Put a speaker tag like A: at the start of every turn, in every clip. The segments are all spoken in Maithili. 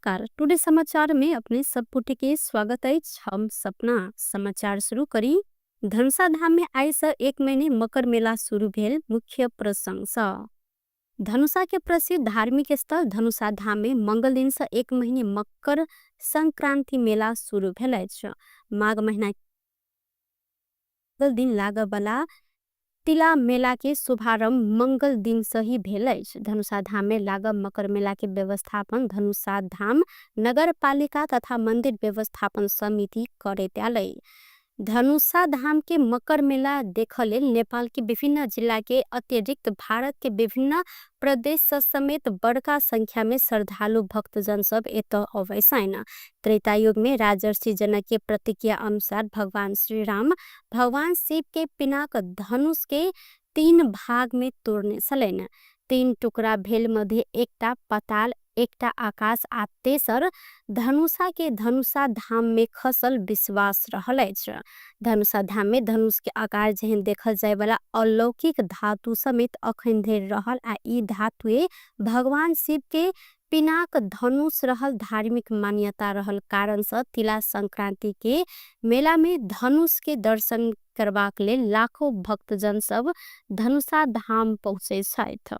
A: नमस्कार। टुडे समाचार में अपने सब पुटे के स्वागत है। हम सपना समाचार शुरू करी। धनुषा धाम में आए से 1 महीने मकर मेला शुरू भेल। मुख्य प्रशंसा धनुषा के प्रसिद्ध धार्मिक स्थल धनुषा धाम में मंगल दिन से 1 महीने मकर संक्रांति मेला शुरू भेल अछि। माघ महीना दिन लागबला तिला मेला के शुभारंभ मंगल दिन से ही भेल अछि। धनुषा धाम में लागब मकर मेला के व्यवस्थापन धनुषा धाम नगर पालिका तथा मंदिर व्यवस्थापन समिति करैत आलै। धनुषा धाम के मकर मेला देख लेल नेपाल के विभिन्न जिला के अतिरिक्त भारत के विभिन्न प्रदेश समेत बड़का संख्या में श्रद्धालु भक्तजन सब एतऽ अवैसन। त्रेता युग में राजर्षि जनक के प्रतिज्ञा अनुसार भगवान श्री राम भगवान शिव के पिनाक धनुष के 3 भाग में तोड़ने छलैन। 3 टुकड़ा भेल मध्य एकटा पाताल एकटा आकाश आ तेसर धनुषा के धनुषा धाम में खसल विश्वास रहल अछि। धनुषा धाम में धनुष के आकार जेहन देखल जाय वाला अलौकिक धातु समेत अखन धरि रहल आ ई धातुए भगवान शिव के पिनाक धनुष रहल। धार्मिक मान्यता रहल कारण से तिला संक्रांति के मेला में धनुष के दर्शन करबाक लेल लाखों भक्तजन सब धनुषा धाम पहुँचे छथि।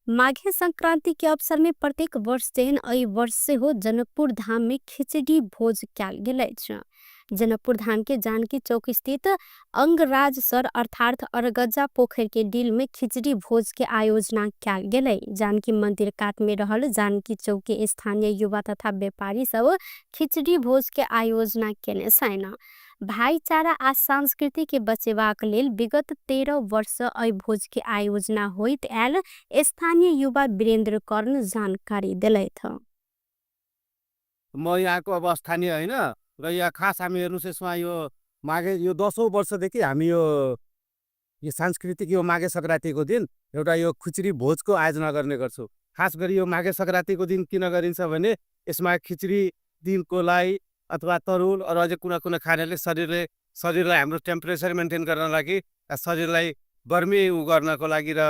A: माघे संक्रांति के अवसर में प्रत्येक वर्ष जेहन एहि वर्ष से हो जनकपुर धाम में खिचड़ी भोज कैल गेल अछि। जनकपुर धाम के जानकी चौक स्थित अंगराज सर अर्थात अरगजा पोखर के डील में खिचड़ी भोज के आयोजना कैल गेलै। जानकी मंदिर कात में रहल जानकी चौक के स्थानीय युवा तथा व्यापारी सब खिचड़ी भोज के आयोजना केने छनि। भाईचारा आ संस्कृति के बचेबाक लेल विगत 13 वर्ष एहि भोज के आयोजना होइत आयल स्थानीय युवा वीरेंद्र कर्ण जानकारी दिलथि।
B: म यहाँको अब स्थानीय होइन र यहाँ खास हामी हेर्नुहोस् यसमा यो माघे यो 10औं वर्षदेखि हामी यो सांस्कृतिक यो माघे संक्रान्तिको दिन एउटा यो खिचडी भोजको आयोजना गर्ने गर्छौँ। खास गरी यो माघे संक्रान्तिको दिन किन गरिन्छ भने यसमा खिचडी दिनको लागि अथवा तरुल अरू अझै कुना कुना खानाले शरीरलाई हाम्रो टेम्परेचर मेन्टेन गर्न लागि शरीरलाई गर्मी गर्नको लागि र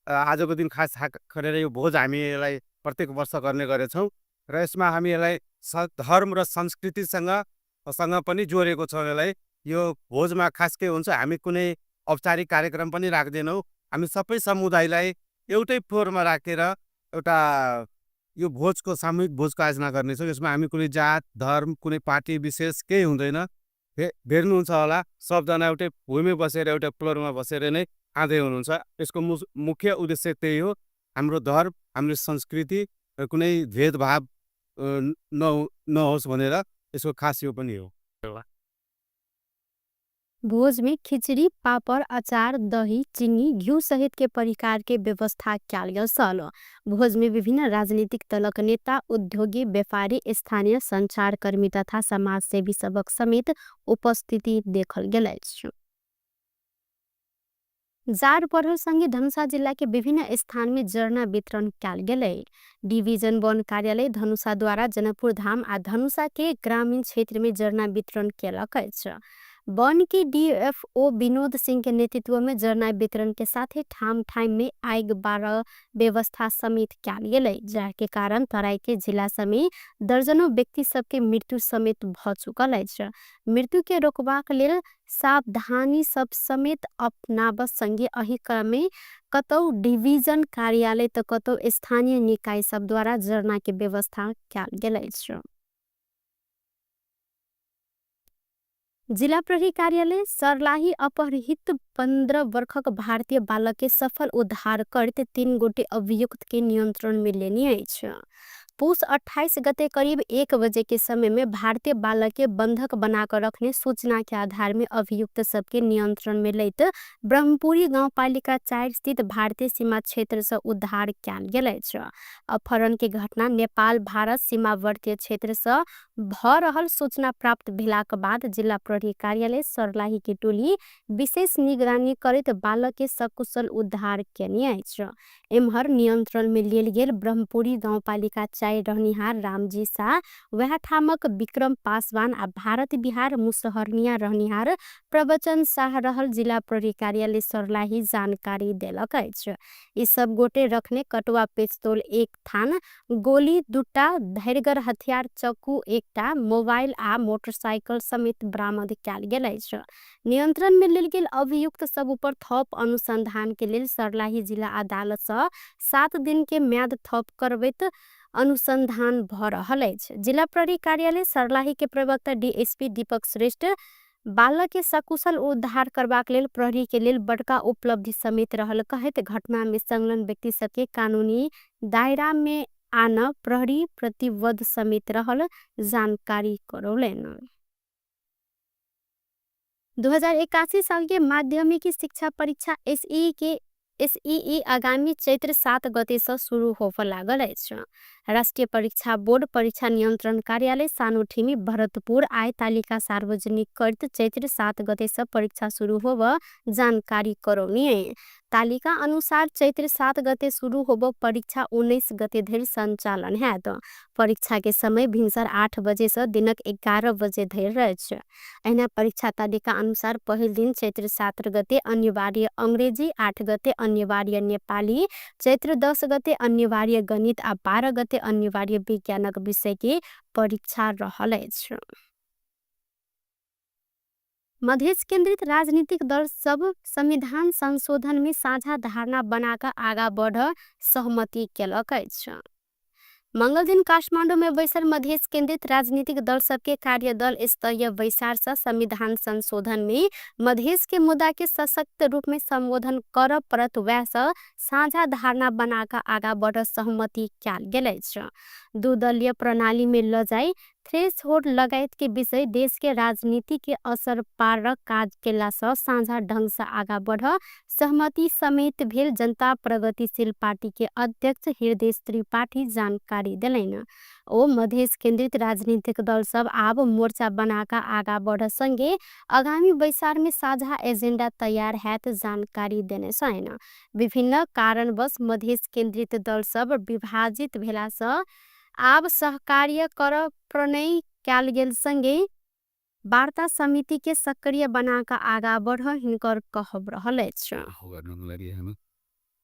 B: आजको दिन खास गरेर यो भोज हामी यसलाई प्रत्येक वर्ष गर्ने गरेछौँ र यसमा हामी यसलाई धर्म र संस्कृतिसँग पनि जोडेको छौँ। यसलाई यो भोजमा खास के हुन्छ हामी कुनै औपचारिक कार्यक्रम पनि राख्दैनौँ। हामी सबै समुदायलाई एउटै फ्लोरमा राखेर एउटा यो भोजको सामूहिक भोजको आयोजना गर्नेछौँ। यसमा हामी कुनै जात धर्म कुनै पार्टी विशेष केही हुँदैन। हेर्नुहुन्छ होला सबजना एउटै भूमिमा बसेर एउटै फ्लोरमा बसेर नै खाँदै हुनुहुन्छ। यसको मुख्य उद्देश्य त्यही हो, हाम्रो धर्म हाम्रो संस्कृति कुनै भेदभाव नहोस् भनेर यसको खास यो पनि हो।
A: भोज में खिचड़ी पापड़ अचार दही चीनी घिउ सहित के परिकार के व्यवस्था कैल गेल छल। भोज में विभिन्न राजनीतिक दलक नेता उद्योगी व्यापारी स्थानीय संचारकर्मी तथा समाज सेवी सबक समेत उपस्थिति देखल गेल अछि। जार पड़ल संगे धनुषा जिला के विभिन्न स्थान में जरना वितरण कैल गेलै। डिवीजन 1 कार्यालय धनुषा द्वारा जनकपुर धाम आ धनुषा के ग्रामीण क्षेत्र में जरना वितरण केलक अछि। वन के डीएफओ विनोद सिंह के नेतृत्व में जरना वितरण के साथ ही ठाम ठाम में आग बारह व्यवस्था समेत कैल गेलै, जाके कारण तराई के जिला समेत दर्जनों व्यक्ति सबके मृत्यु समेत भ चुकल अछि। मृत्यु के रोकबाक लेल सावधानी सब समेत अपनाब संगे एहि क्रम में कतौ डिवीजन कार्यालय तो कतौ स्थानीय निकाय सब द्वारा जरना के व्यवस्था कैल गेल अछि। जिला प्रहरी कार्यालय सर्लाही अपहृत 15 वर्षक भारतीय बालक के सफल उद्धार करते 3 गोटे अभियुक्त के नियंत्रण में लेनी अछि। पुष 28 गते करीब 1 बजे के समय में भारतीय बालक के बंधक बनाकर रखने सूचना के आधार में अभियुक्त सबके नियंत्रण में लैत ब्रह्मपुरी गांव पालिका 4 स्थित भारतीय सीमा क्षेत्र से उद्धार कैल गेल अछि। अपहरण के घटना नेपाल भारत सीमावर्ती क्षेत्र से भ रहल सूचना प्राप्त भेलाक बाद जिला प्रहरी कार्यालय सर्लाही के टोली विशेष निगरानी करैत बालक के सकुशल उद्धार केने अछि। एम्हर नियंत्रण में लेल गेल ब्रह्मपुरी गाउँपालिका 4 रहनिहार रामजी शाह, वह ठामक विक्रम पासवान आ भारत बिहार मुसहरनिया रहनिहार प्रवचन शाह रहल जिला प्रहरी कार्यालय सर्लाही जानकारी देलक अछि। ई सब गोटे रखने कटुआ पिस्तौल 1 थान, गोली 2टा, धैर्यगर हथियार चक्कू 1टा, मोबाइल आ मोटरसाइकिल समेत बरामद कयल गेल अछि। नियंत्रण में लेल गेल अभियुक्त सब ऊपर थप अनुसंधान के लेल सर्लाही जिला अदालत सँ 7 दिन के म्याद थप करबैत अनुसंधान भ रहल अछि। जिला प्रहरी कार्यालय सर्लाही के प्रवक्ता डीएसपी दीपक श्रेष्ठ बालक के सकुशल उद्धार करबाक लेल प्रहरी के लेल बड़का उपलब्धि समेत रहल कहैत घटना में संलग्न व्यक्ति सबके कानूनी दायरा में आन प्रहरी प्रतिबद्ध समेत रहल जानकारी करौलैन। 2081 साल के माध्यमिक शिक्षा परीक्षा एसईई आगामी चैत्र 7 गते से शुरू होबे लागल अछि। राष्ट्रीय परीक्षा बोर्ड परीक्षा नियंत्रण कार्यालय सानोठिमी भरतपुर आय तालिका सार्वजनिक करत चैत्र 7 गते से परीक्षा शुरू होब जानकारी करौनी। तालिका अनुसार चैत्र 7 गते शुरू होब परीक्षा 19 गते धरि संचालन हैत। परीक्षा के समय भिनसर 8 बजे से दिनक 11 बजे धरि अछि। एहना परीक्षा तालिका अनुसार पहिल दिन चैत्र 7 गते अनिवार्य अंग्रेजी, 8 गते अनिवार्य नेपाली, चैत्र 10 गते अनिवार्य गणित आ 12 गते अनिवार्य विज्ञानक विषय के परीक्षा रहल अछि। मधेश केंद्रित राजनीतिक दल सब संविधान संशोधन में साझा धारणा बनाकर आगा बढ़ सहमति केलक अछि। मंगल दिन काठमांडू में बैसल मधेश केंद्रित राजनीतिक दल सबके कार्यदल स्तरीय बैसार से संविधान संशोधन में मधेश के मुद्दा के सशक्त रूप में संबोधन कर परत वह साझा धारणा बनाकर आगा बढ़ सहमति कयल गेल अछि। दुदलीय प्रणाली में ल जाई थ्रेशहोल्ड लगायत के विषय देश के राजनीति के असर पार काज केला से साझा ढंग से आगा बढ़ सहमति समेत भेल जनता प्रगतिशील पार्टी के अध्यक्ष हृदय त्रिपाठी जानकारी दिलैन। ओ मधेश केंद्रित राजनीतिक दल सब आब मोर्चा बनाकर आगा बढ़ संगे आगामी बैसार में साझा एजेंडा तैयार हैत जानकारी देने छन। विभिन्न कारणवश मधेश केंद्रित दल सब विभाजित भेला से आब सहकार्य कर प्रणय कयल गेल संगे वार्ता समिति के सक्रिय बनाकर आगा बढ़ हिनकर कहब रहल अछि।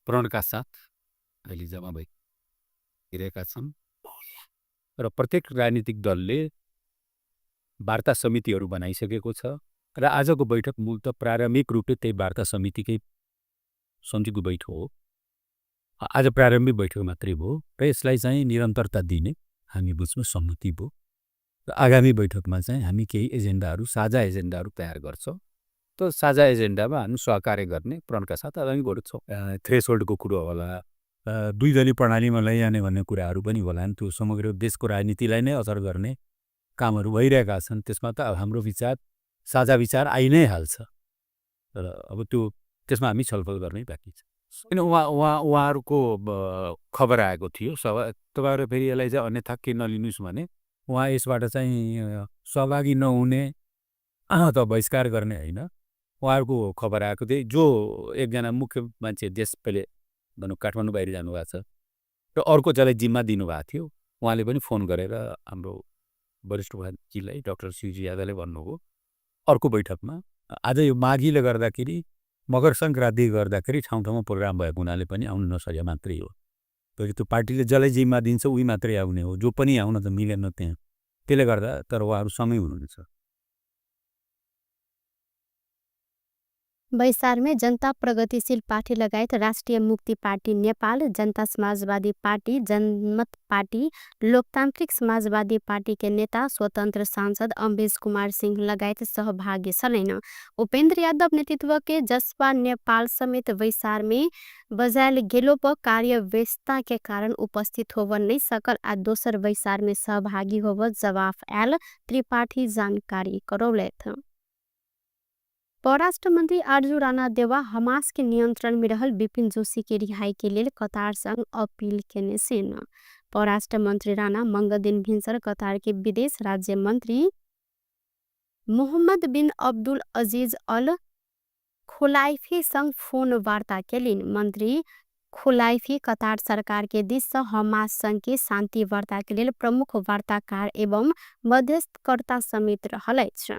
C: प्रण का साथ अहिले जम्मा भइरहेका छन् र प्रत्येक राजनीतिक दलले वार्ता समितिहरू बनाइसकेको छ र आजको बैठक मूलत प्रारम्भिक रूपले त्यही वार्ता समितिकै समितिको बैठक हो। आज प्रारम्भिक बैठक मात्रै भयो र यसलाई चाहिँ निरन्तरता दिने हामी बुझ्नु सम्मति भयो र आगामी बैठकमा चाहिँ हामी केही एजेन्डाहरू साझा एजेन्डाहरू तयार गर्छौँ। त साझा एजेन्डामा हामी सहकार्य गर्ने प्रणका साथ आगामी बढ्छौँ। थ्रेसहोल्डको कुरो होला, दुई दलीय प्रणालीमा लैजाने भन्ने कुराहरू पनि होलान्। त्यो समग्र देशको राजनीतिलाई नै असर गर्ने कामहरू भइरहेका छन्। त्यसमा त हाम्रो विचार साझा विचार आइ नै हाल्छ र अब त्यो त्यसमा हामी छलफल गर्नै बाँकी छ। उहाँहरूको खबर आएको थियो तपाईँहरू फेरि यसलाई चाहिँ अन्यथा के नलिनुहोस् भने उहाँ यसबाट चाहिँ सहभागी नहुने अथवा बहिष्कार गर्ने होइन। उहाँहरूको खबर आएको थियो जो एकजना मुख्य मान्छे देश पहिले भनौँ काठमाडौँ बाहिर जानुभएको छ र अर्को जसलाई जिम्मा दिनुभएको थियो उहाँले पनि फोन गरेर हाम्रो वरिष्ठ उपाध्यक्षलाई डाक्टर शिवजी यादवले भन्नुभयो अर्को बैठकमा आज यो माघीले गर्दाखेरि मकर सङ्क्रान्ति गर्दाखेरि ठाउँ ठाउँमा प्रोग्राम भएको हुनाले पनि आउनु नसके मात्रै हो। तर त्यो पार्टीले जसलाई जिम्मा दिन्छ उही मात्रै आउने हो, जो पनि आउन त मिलेन त्यहाँ। त्यसले गर्दा तर उहाँहरू सँगै हुनुहुन्छ।
A: बैसार में जनता प्रगतिशील पार्टी लगायत राष्ट्रिय मुक्ति पार्टी नेपाल, जनता समाजवादी पार्टी, जनमत पार्टी, लोकतांत्रिक समाजवादी पार्टी के नेता स्वतंत्र सांसद अम्बेश कुमार सिंह लगायत सहभागी छन्। उपेन्द्र यादव नेतृत्व के जसपा नेपाल समेत बैसार में बजायल गेलो पर कार्य व्यस्तता के कारण उपस्थित होब नहीं सकल आ दोसर बैसार में सहभागी होब जवाफ आयल त्रिपाठी जानकारी करौलैथ। परराष्ट्र मंत्री आरजू राणा देवा हमास के नियंत्रण में रहल बिपिन जोशी के रिहाई के लिए कतार संग अपील केने छन्। परराष्ट्र मन्त्री राणा मंगलदिन भिन्सर कतार के विदेश राज्य मन्त्री मोहम्मद बिन अब्दुल अजीज अल खुलाइफीसँग फोन वार्ता केलिन्। मन्त्री खुलाइफी कतार सरकार के दिश से हमास संघ के शान्ति वार्ता के लेल प्रमुख वार्ताकार एवं मध्यस्थकर्ता समेत रहलैछ।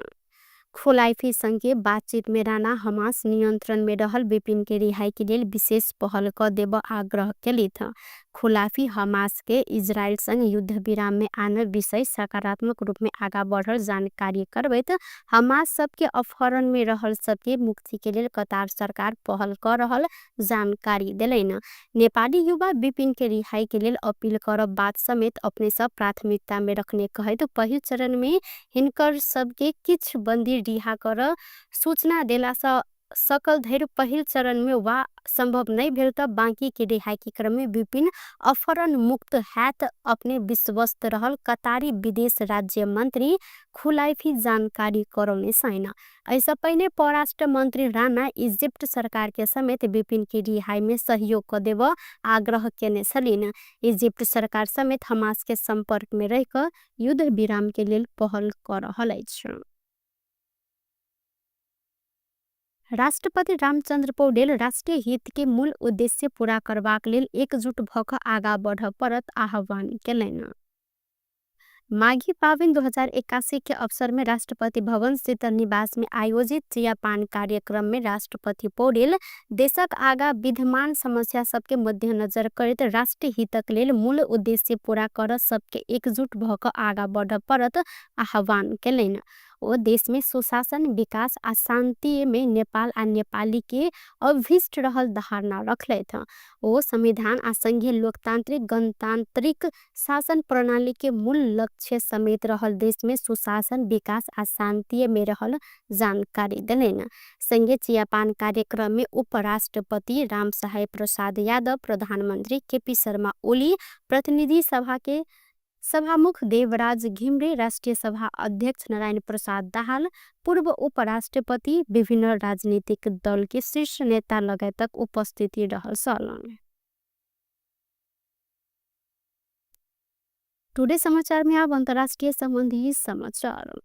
A: खुलाइफी संघ के बातचीत में राणा हमास नियंत्रण में रहल विपिन के रिहाई के लिए विशेष पहल क देव आग्रह केली था। खुलाफी हमास के इजराइल संग युद्ध विराम में आने विषय सकारात्मक रूप में आगा बढ़ल जानकारी करबैत हमास सबके अपहरण में रहल सबके मुक्ति के लिए कतार सरकार पहल कर रहल जानकारी दिलैन। नेपाली युवा विपिन के रिहाई के लिए अपील करब बात समेत अपने सब प्राथमिकता में रखने कहे तो पहिल चरण में हिनकर सबके किछ बंदी रिहा कर सूचना देला सा सकल धैर्य पहिल चरण में वा संभव नहीं भेल त बाकी के रिहाई के क्रम में विपिन अपहरण मुक्त हैत अपने विश्वस्त रहल कतारी विदेश राज्य मंत्री खुलाइफी जानकारी करौने साइन। ऐसा पहले परराष्ट्र मंत्री राणा इजिप्ट सरकार के समेत विपिन के रिहाई में सहयोग क देव आग्रह केने छलिन। इजिप्ट सरकार समेत हमास के संपर्क में रहकर युद्ध विराम के लिए पहल कर रहल अछि। राष्ट्रपति रामचंद्र पौडेल राष्ट्रीय हित के मूल उद्देश्य पूरा करबाक लेल एकजुट भ क आगा बढ़ परत आह्वान केलैन। माघी पावन 2081 के अवसर में राष्ट्रपति भवन स्थित निवास में आयोजित चियापान कार्यक्रम में राष्ट्रपति पौडेल देशक आगा विद्यमान समस्या सबके मध्यनजर करते राष्ट्रीय हितक लेल मूल उद्देश्य पूरा कर सबके एकजुट भ क आगा बढ़ परत आह्वान केलैन। ओ देश में सुशासन विकास आ शांति में नेपाल आ नेपाली के अभिष्ट रहल धारणा रखले था। ओ संविधान आ संघीय लोकतांत्रिक गणतांत्रिक शासन प्रणाली के मूल लक्ष्य समेत रहल देश में सुशासन विकास आ शांति में रहल जानकारी दिलेन। संघीय चियापान कार्यक्रम में उपराष्ट्रपति रामसहाय प्रसाद यादव, प्रधानमंत्री केपी शर्मा ओली, प्रतिनिधि सभा के सभामुख देवराज घिम्रे, राष्ट्रीय सभा अध्यक्ष नारायण प्रसाद दाहाल, पूर्व उपराष्ट्रपति, विभिन्न राजनीतिक दल के शीर्ष नेता लगायतक उपस्थिति रहल छन्। टुडे समाचार में अब अंतर्राष्ट्रीय संबंधी समाचार।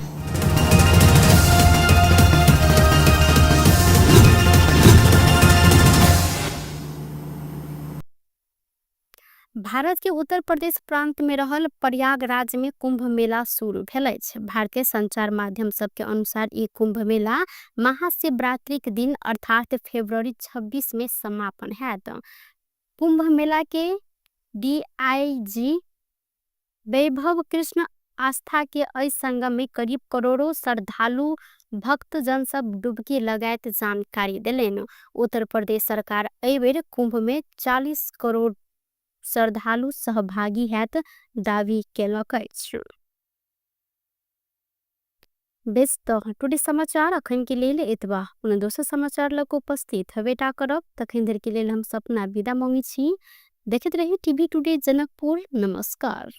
A: भारत के उत्तर प्रदेश प्रांत में रहल प्रयागराज में कुंभ मेला शुरू भेल अछि। भारतीय संचार माध्यम सबके अनुसार ये कुंभ मेला महाशिवरात्रि के दिन अर्थात फरवरी 26 में समापन हैत। कुंभ मेला के डीआईजी वैभव कृष्ण आस्था के एहि संगम में करीब करोड़ों श्रद्धालु भक्तजन सब डुबकी लगायत जानकारी दिलेन। उत्तर प्रदेश सरकार एहि बेर कुंभ में 40 करोड़ श्रद्धालु सहभागी हैत दावी केलक अछि। बेस त टुडे समाचार अखन के लेल एतबा। पुनः दोसर समाचार लग उपस्थित हवेटा करब तखन धरि के लेल हम सपना विदा मांगी छी। देखते रही टीवी टुडे जनकपुर। नमस्कार।